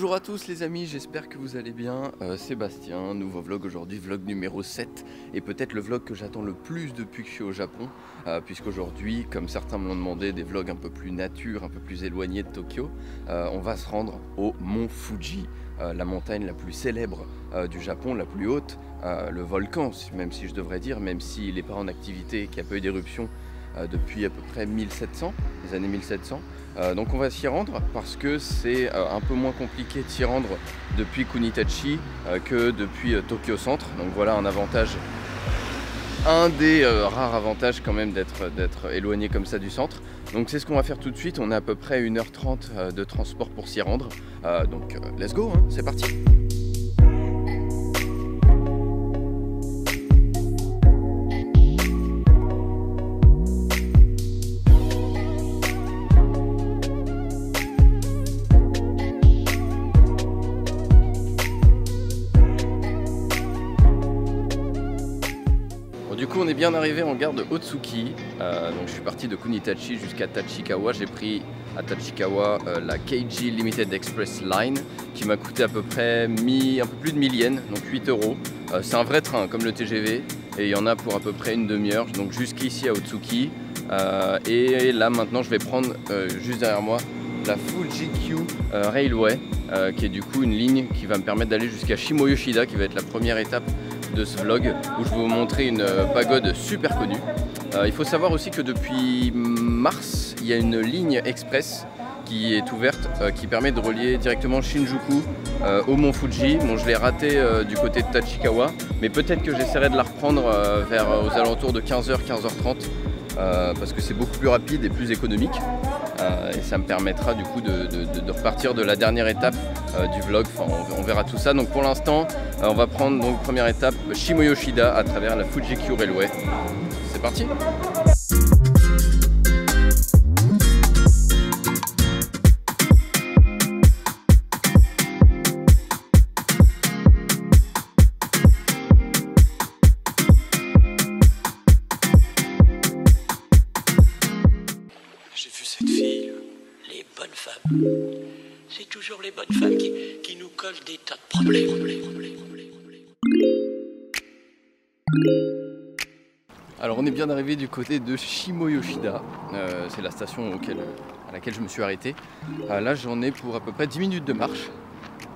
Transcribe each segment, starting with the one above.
Bonjour à tous les amis, j'espère que vous allez bien. Sébastien, nouveau vlog aujourd'hui, vlog numéro 7 et peut-être le vlog que j'attends le plus depuis que je suis au Japon puisqu'aujourd'hui, comme certains me l'ont demandé, des vlogs un peu plus nature, un peu plus éloignés de Tokyo, on va se rendre au mont Fuji, la montagne la plus célèbre du Japon, la plus haute, le volcan, même si je devrais dire, même s'il n'est pas en activité et qu'il n'y a pas eu d'éruption depuis à peu près 1700, les années 1700. Donc on va s'y rendre parce que c'est un peu moins compliqué de s'y rendre depuis Kunitachi que depuis Tokyo Centre. Donc voilà un avantage, un des rares avantages quand même d'être éloigné comme ça du centre. Donc c'est ce qu'on va faire tout de suite, on a à peu près 1h30 de transport pour s'y rendre. Donc let's go, hein, c'est parti. Du coup on est bien arrivé en gare de Otsuki, donc je suis parti de Kunitachi jusqu'à Tachikawa. J'ai pris à Tachikawa la Keiji Limited Express Line qui m'a coûté à peu près un peu plus de 1000 yens, donc 8 €. C'est un vrai train comme le TGV et il y en a pour à peu près une demi-heure, donc jusqu'ici à Otsuki. Et là maintenant je vais prendre juste derrière moi la Fuji-Q Railway qui est du coup une ligne qui va me permettre d'aller jusqu'à Shimoyoshida, qui va être la première étape de ce vlog où je vais vous montrer une pagode super connue. Il faut savoir aussi que depuis mars, il y a une ligne express qui est ouverte qui permet de relier directement Shinjuku au mont Fuji. Bon, je l'ai raté du côté de Tachikawa, mais peut-être que j'essaierai de la reprendre aux alentours de 15h, 15h30 parce que c'est beaucoup plus rapide et plus économique. Et ça me permettra du coup de repartir de la dernière étape du vlog. Enfin, on verra tout ça. Donc pour l'instant on va prendre donc première étape Shimoyoshida à travers la Fuji-Q Railway. C'est parti. J'ai vu cette fille, les bonnes femmes. C'est toujours les bonnes femmes qui nous collent des tas de problèmes. Alors on est bien arrivé du côté de Shimoyoshida, c'est la station à laquelle je me suis arrêté. Là j'en ai pour à peu près 10 minutes de marche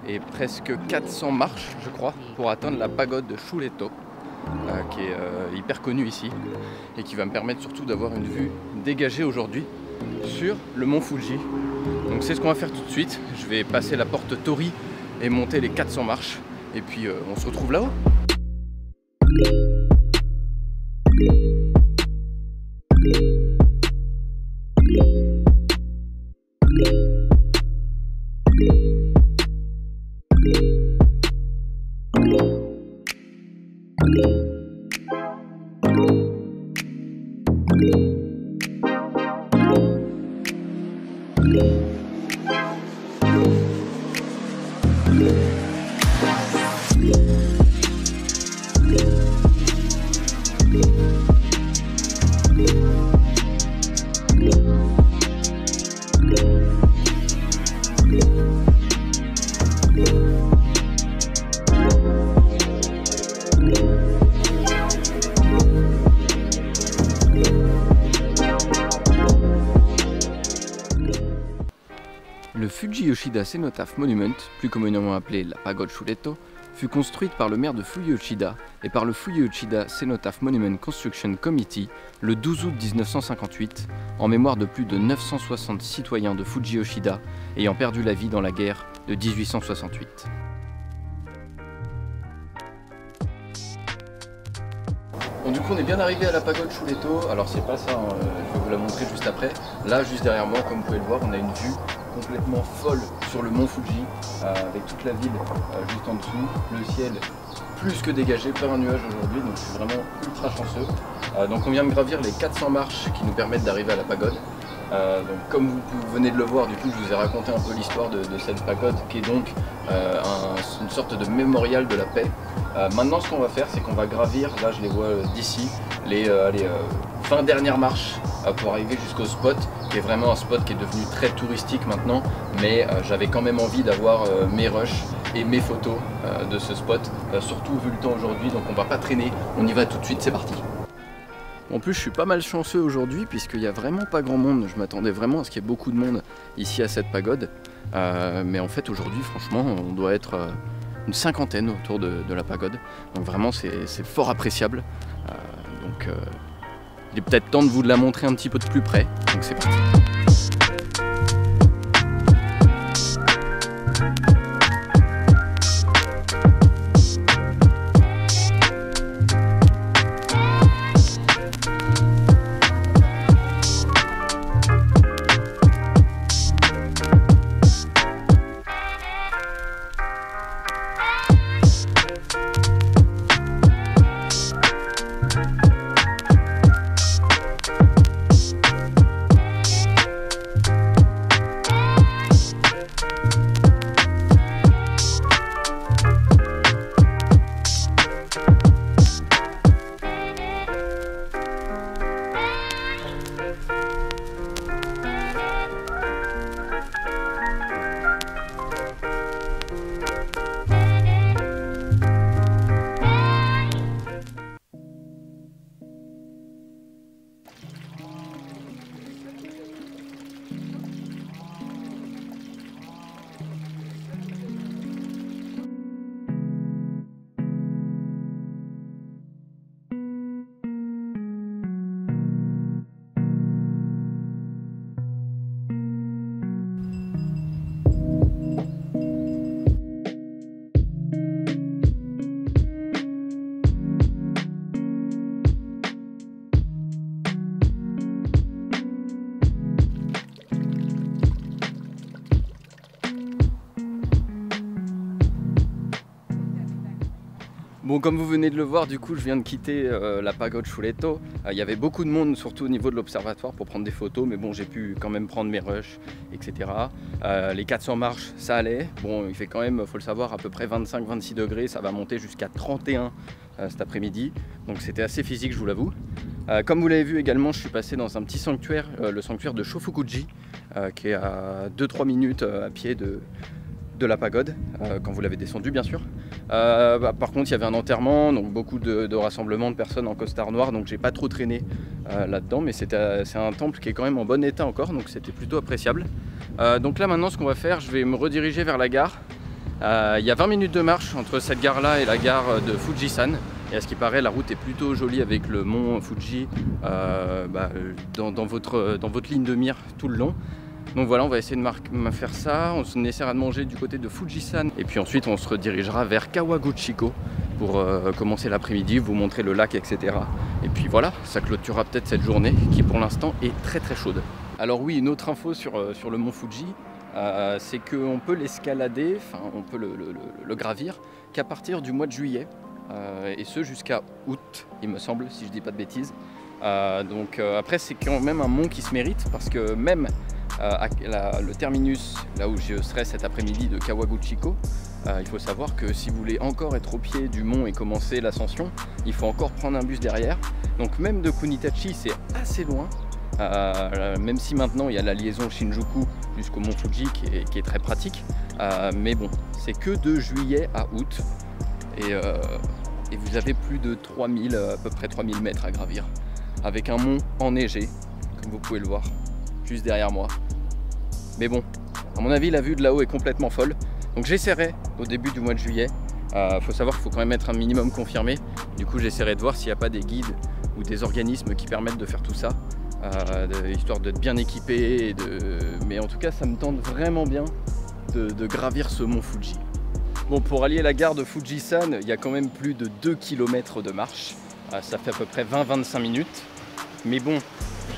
et presque 400 marches je crois pour atteindre la pagode de Shureto. Qui est hyper connu ici et qui va me permettre surtout d'avoir une vue dégagée aujourd'hui sur le mont Fuji. Donc c'est ce qu'on va faire tout de suite. Je vais passer la porte Tori et monter les 400 marches et puis on se retrouve là-haut. Le Fuji-Yoshida Cenotaph Monument, plus communément appelé la pagode Shureto, fut construite par le maire de Fuji-Yoshida et par le Fuji-Yoshida Cenotaph Monument Construction Committee le 12 août 1958 en mémoire de plus de 960 citoyens de Fuji-Yoshida ayant perdu la vie dans la guerre de 1868. Bon, du coup on est bien arrivé à la pagode Shureto. Alors c'est pas ça, hein, je vais vous la montrer juste après. Là juste derrière moi, comme vous pouvez le voir, on a une vue complètement folle sur le mont Fuji avec toute la ville juste en dessous, le ciel plus que dégagé, pas un nuage aujourd'hui, donc je suis vraiment ultra chanceux. Donc on vient de gravir les 400 marches qui nous permettent d'arriver à la pagode. Donc comme vous venez de le voir, du coup je vous ai raconté un peu l'histoire de cette pagode qui est donc une sorte de mémorial de la paix. Maintenant ce qu'on va faire, c'est qu'on va gravir, là je les vois d'ici, les 20 dernières marches pour arriver jusqu'au spot, qui est vraiment un spot qui est devenu très touristique maintenant, mais j'avais quand même envie d'avoir mes rushs et mes photos de ce spot, surtout vu le temps aujourd'hui, donc on va pas traîner, on y va tout de suite, c'est parti. En plus je suis pas mal chanceux aujourd'hui puisqu'il n'y a vraiment pas grand monde, je m'attendais vraiment à ce qu'il y ait beaucoup de monde ici à cette pagode, mais en fait aujourd'hui franchement on doit être une cinquantaine autour de la pagode, donc vraiment c'est fort appréciable, donc il est peut-être temps de vous la montrer un petit peu de plus près, donc c'est parti. Bon, comme vous venez de le voir, du coup je viens de quitter la pagode Chuletto. Il y avait beaucoup de monde, surtout au niveau de l'observatoire pour prendre des photos, mais bon j'ai pu quand même prendre mes rushs, etc. Les 400 marches, ça allait. Bon, il fait quand même, faut le savoir, à peu près 25-26 degrés, ça va monter jusqu'à 31 cet après-midi. Donc c'était assez physique, je vous l'avoue. Comme vous l'avez vu également, je suis passé dans un petit sanctuaire, le sanctuaire de Shofukuji, qui est à 2-3 minutes à pied de la pagode, quand vous l'avez descendu bien sûr. Par contre il y avait un enterrement, donc beaucoup de rassemblements de personnes en costard noir, donc j'ai pas trop traîné là-dedans, mais c'est un temple qui est quand même en bon état encore, donc c'était plutôt appréciable. Donc là maintenant ce qu'on va faire, je vais me rediriger vers la gare. Il y a 20 minutes de marche entre cette gare là et la gare de Fujisan, et à ce qui paraît la route est plutôt jolie avec le mont Fuji dans votre ligne de mire tout le long. Donc voilà, on va essayer de faire ça, on essaiera de manger du côté de Fujisan et puis ensuite on se redirigera vers Kawaguchiko pour commencer l'après-midi, vous montrer le lac, etc. Et puis voilà, ça clôturera peut-être cette journée qui pour l'instant est très très chaude. Alors oui, une autre info sur le mont Fuji, c'est qu'on peut l'escalader, enfin on peut le gravir qu'à partir du mois de juillet, et ce jusqu'à août il me semble, si je dis pas de bêtises. Donc après c'est quand même un mont qui se mérite parce que même le terminus, là où je serai cet après-midi de Kawaguchiko, il faut savoir que si vous voulez encore être au pied du mont et commencer l'ascension, il faut encore prendre un bus derrière. Donc même de Kunitachi c'est assez loin, même si maintenant il y a la liaison Shinjuku jusqu'au mont Fuji qui est très pratique, mais bon, c'est que de juillet à août et vous avez plus de 3000, à peu près 3000 mètres à gravir, avec un mont enneigé, comme vous pouvez le voir juste derrière moi. Mais bon, à mon avis la vue de là-haut est complètement folle, donc j'essaierai au début du mois de juillet. Faut savoir qu'il faut quand même être un minimum confirmé, du coup j'essaierai de voir s'il n'y a pas des guides ou des organismes qui permettent de faire tout ça, histoire d'être bien équipé, mais en tout cas ça me tente vraiment bien de gravir ce mont Fuji. Bon, pour allier la gare de Fujisan, il y a quand même plus de 2 km de marche, ça fait à peu près 20-25 minutes, mais bon,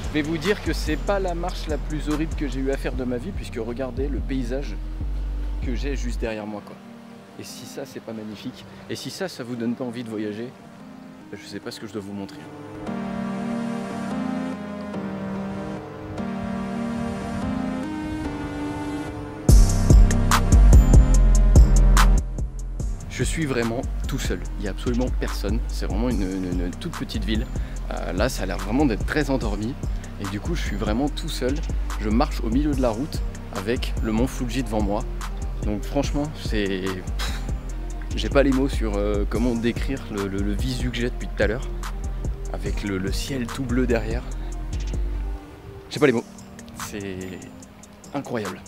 je vais vous dire que c'est pas la marche la plus horrible que j'ai eu à faire de ma vie, puisque regardez le paysage que j'ai juste derrière moi, quoi. Et si ça c'est pas magnifique, et si ça vous donne pas envie de voyager, je sais pas ce que je dois vous montrer. Je suis vraiment tout seul, il n'y a absolument personne, c'est vraiment une toute petite ville. Là ça a l'air vraiment d'être très endormi. Et du coup je suis vraiment tout seul, je marche au milieu de la route avec le mont Fuji devant moi. Donc franchement c'est... J'ai pas les mots sur comment décrire le visu que j'ai depuis tout à l'heure. Avec le ciel tout bleu derrière. J'ai pas les mots. C'est incroyable.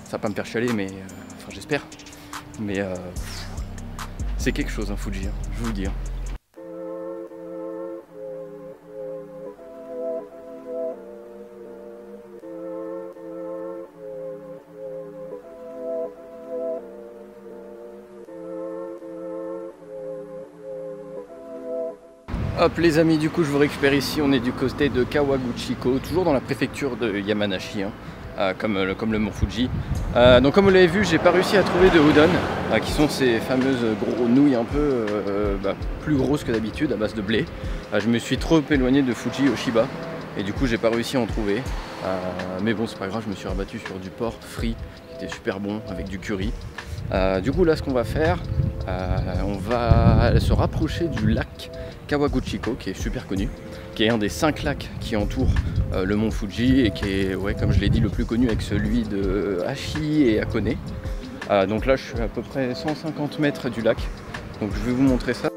Ça va pas me faire chialer mais... Enfin j'espère. Mais c'est quelque chose un Fuji, hein, je vous le dis. Hein. Hop les amis, du coup je vous récupère ici, on est du côté de Kawaguchiko, toujours dans la préfecture de Yamanashi, hein, comme le mont Fuji. Donc comme vous l'avez vu, j'ai pas réussi à trouver de udon, qui sont ces fameuses gros nouilles un peu plus grosses que d'habitude à base de blé. Je me suis trop éloigné de Fuji Oshiba et du coup j'ai pas réussi à en trouver. Mais bon c'est pas grave, je me suis rabattu sur du porc frit qui était super bon avec du curry. Du coup là ce qu'on va faire, on va se rapprocher du lac Kawaguchiko qui est super connu, qui est un des 5 lacs qui entourent le mont Fuji et qui est, ouais, comme je l'ai dit, le plus connu avec celui de Hashi et Hakone. Donc là je suis à peu près 150 mètres du lac, donc je vais vous montrer ça.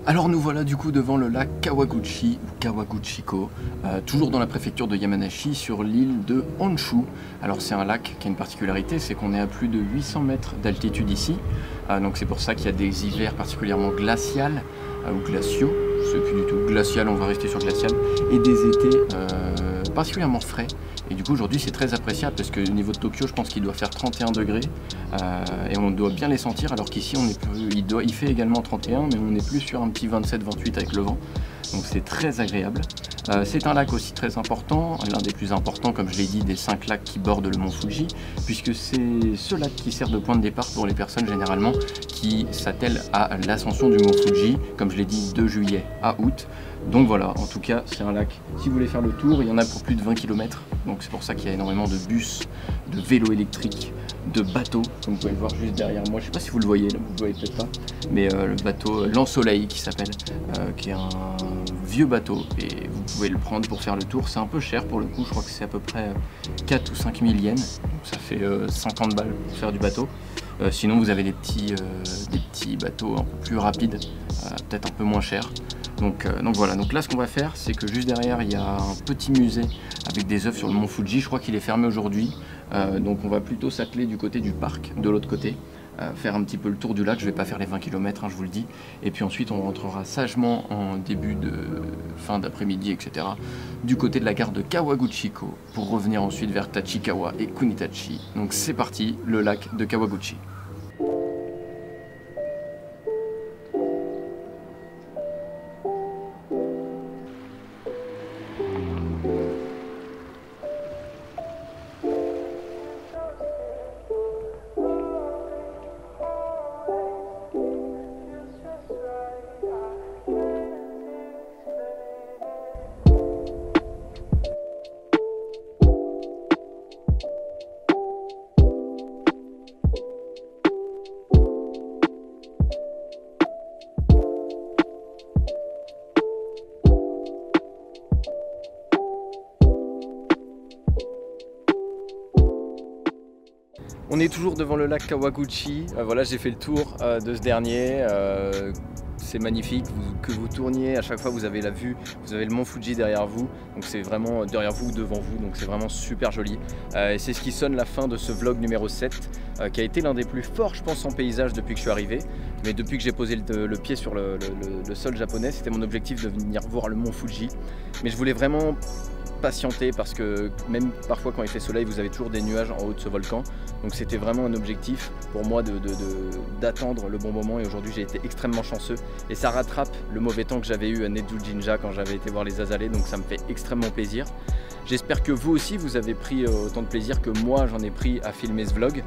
Alors nous voilà du coup devant le lac Kawaguchi ou Kawaguchiko, toujours dans la préfecture de Yamanashi sur l'île de Honshu. Alors c'est un lac qui a une particularité, c'est qu'on est à plus de 800 mètres d'altitude ici, donc c'est pour ça qu'il y a des hivers particulièrement glaciales ou glaciaux, je sais plus du tout, glacial, on va rester sur glacial, et des étés particulièrement frais. Et du coup aujourd'hui c'est très appréciable parce que au niveau de Tokyo je pense qu'il doit faire 31 degrés et on doit bien les sentir, alors qu'ici on est plus, il fait également 31 mais on est plus sur un petit 27-28 avec le vent. Donc c'est très agréable. C'est un lac aussi très important, l'un des plus importants comme je l'ai dit des 5 lacs qui bordent le mont Fuji, puisque c'est ce lac qui sert de point de départ pour les personnes généralement qui s'attellent à l'ascension du mont Fuji, comme je l'ai dit de juillet à août. Donc voilà, en tout cas c'est un lac, si vous voulez faire le tour, il y en a pour plus de 20 km, donc c'est pour ça qu'il y a énormément de bus, de vélos électriques, de bateaux, comme vous pouvez le voir juste derrière moi, je sais pas si vous le voyez, là, vous le voyez peut-être pas, mais le bateau L'Ensoleil qui s'appelle, qui est un vieux bateau et vous pouvez le prendre pour faire le tour. C'est un peu cher pour le coup, je crois que c'est à peu près 4 ou 5 000 yens, donc ça fait 50 balles pour faire du bateau. Sinon vous avez des petits bateaux un peu plus rapides, peut-être un peu moins chers. Donc voilà, donc là ce qu'on va faire c'est que juste derrière il y a un petit musée avec des œuvres sur le mont Fuji, je crois qu'il est fermé aujourd'hui, donc on va plutôt s'atteler du côté du parc, de l'autre côté, faire un petit peu le tour du lac. Je vais pas faire les 20 km, hein, je vous le dis, et puis ensuite on rentrera sagement en début de fin d'après-midi, etc. du côté de la gare de Kawaguchiko pour revenir ensuite vers Tachikawa et Kunitachi. Donc c'est parti, le lac de Kawaguchi. On est toujours devant le lac Kawaguchi, voilà, j'ai fait le tour de ce dernier, c'est magnifique, que vous tourniez, à chaque fois vous avez la vue, vous avez le mont Fuji derrière vous, donc c'est vraiment derrière vous ou devant vous, donc c'est vraiment super joli. Et c'est ce qui sonne la fin de ce vlog numéro 7, qui a été l'un des plus forts je pense en paysage depuis que je suis arrivé, mais depuis que j'ai posé le pied sur le sol japonais, c'était mon objectif de venir voir le mont Fuji, mais je voulais vraiment patienter parce que même parfois quand il fait soleil, vous avez toujours des nuages en haut de ce volcan. Donc c'était vraiment un objectif pour moi d'attendre le bon moment et aujourd'hui j'ai été extrêmement chanceux. Et ça rattrape le mauvais temps que j'avais eu à Nedjudinja quand j'avais été voir les azalées, donc ça me fait extrêmement plaisir. J'espère que vous aussi vous avez pris autant de plaisir que moi j'en ai pris à filmer ce vlog.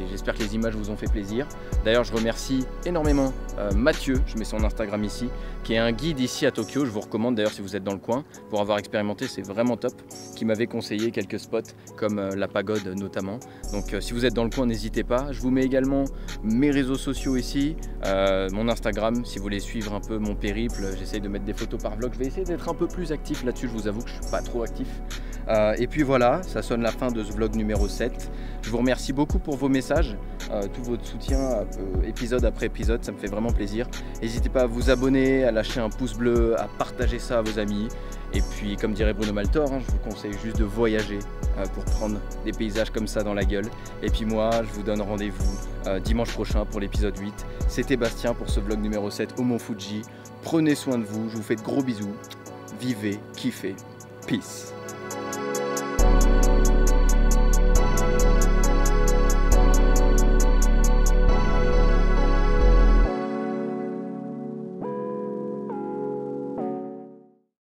J'espère que les images vous ont fait plaisir. D'ailleurs je remercie énormément Mathieu, je mets son Instagram ici, qui est un guide ici à Tokyo. Je vous recommande d'ailleurs si vous êtes dans le coin pour avoir expérimenté, c'est vraiment top, qui m'avait conseillé quelques spots comme la pagode notamment. Donc si vous êtes dans le coin, n'hésitez pas. Je vous mets également mes réseaux sociaux ici, mon Instagram si vous voulez suivre un peu mon périple. J'essaye de mettre des photos par vlog, je vais essayer d'être un peu plus actif là-dessus, je vous avoue que je suis pas trop actif. Et puis voilà, ça sonne la fin de ce vlog numéro 7. Je vous remercie beaucoup pour vos messages, tout votre soutien épisode après épisode, ça me fait vraiment plaisir. N'hésitez pas à vous abonner, à lâcher un pouce bleu, à partager ça à vos amis. Et puis comme dirait Bruno Maltor, je vous conseille juste de voyager pour prendre des paysages comme ça dans la gueule. Et puis moi, je vous donne rendez-vous dimanche prochain pour l'épisode 8. C'était Bastien pour ce vlog numéro 7 au Mont Fuji. Prenez soin de vous, je vous fais de gros bisous. Vivez, kiffez, peace.